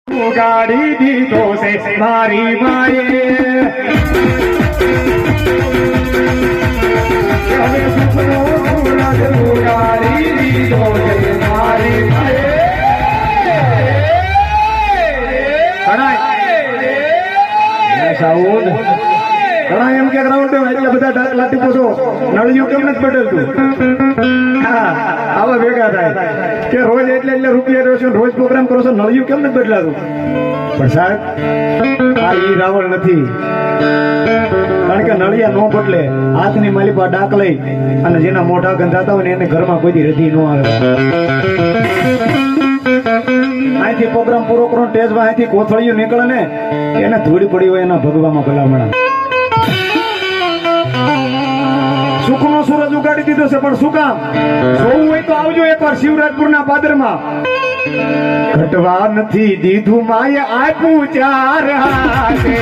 ઉગાડી દીધો છે મારી માએ હવે સુખનો સૂરજ ઉગાડી દીધો છે મારી માએ સાઉન્ડ ઘણા એમ કે ગ્રાઉન્ડ એટલે બધા લાટી પૂછો નળિયું કેમ નથી બદલતું હા આવા ભેગા થાય કે રોજ એટલે રૂપિયા રહ્યો છો રોજ પ્રોગ્રામ કરો છો નળિયું કેમ નથી બદલાતું પણ સાહેબ આ ઈ રાવણ નથી કારણ કે નળિયા નો બદલે હાથની માલી પર ડાક લઈ અને જેના મોઢા ગંધાતા હોય ને એને ઘરમાં કોઈ રધી ન આવે અહીંથી પ્રોગ્રામ પૂરો કરો ટેજમાં અહીંથી કોથળિયું નીકળે ને એને ધૂળી પડી હોય એના ભગવામાં ભલામણા સુખનો સૂરજ ઉગાડી દીધો છે પણ શું કામ જોવું હોય તો આવજો એકવાર શિવરાજપુરના પાદરમાં ઘટવા નથી દીધું માએ આપ્યું ચાર હાથે